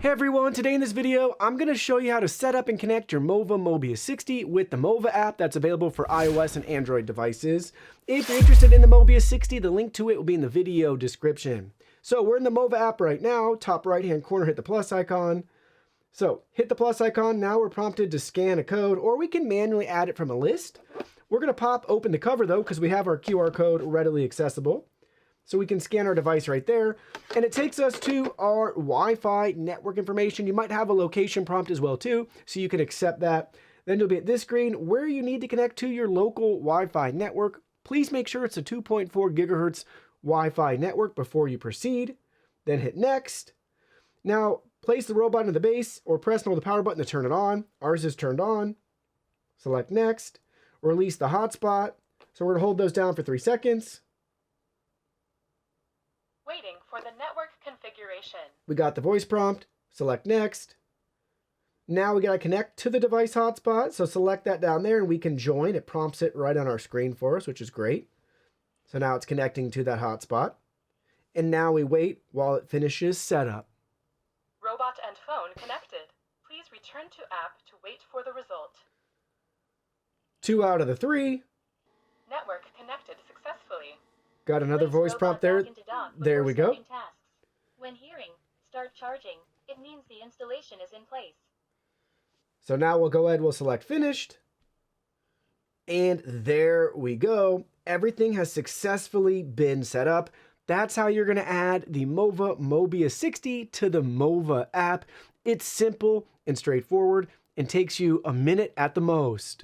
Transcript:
Hey everyone, today in this video, I'm going to show you how to set up and connect your MOVA Mobius 60 with the MOVA app that's available for iOS and Android devices. If you're interested in the Mobius 60, the link to it will be in the video description. So we're in the MOVA app right now, top right hand corner, hit the plus icon. So hit the plus icon, now we're prompted to scan a code, or we can manually add it from a list. We're going to open the cover though, because we have our QR code readily accessible. So we can scan our device right there, and it takes us to our Wi-Fi network information. You might have a location prompt as well too, so you can accept that. Then you'll be at this screen where you need to connect to your local Wi-Fi network. Please make sure it's a 2.4 gigahertz Wi-Fi network before you proceed. Then hit next. Now place the robot in the base or press and hold the power button to turn it on. Ours is turned on. Select next. Release the hotspot. So we're going to hold those down for 3 seconds. Waiting for the network configuration. We got the voice prompt. Select next. Now we got to connect to the device hotspot. So select that down there and we can join. It prompts it right on our screen for us, which is great. So now it's connecting to that hotspot. And now we wait while it finishes setup. Robot and phone connected. Please return to app to wait for the result. 2 out of the 3. Network connected successfully. Got another voice prompt there. There we go. When hearing start charging, it means the installation is in place. So now we'll go ahead, we'll select finished. And there we go. Everything has successfully been set up. That's how you're going to add the MOVA Mobius 60 to the MOVA app. It's simple and straightforward and takes you a minute at the most.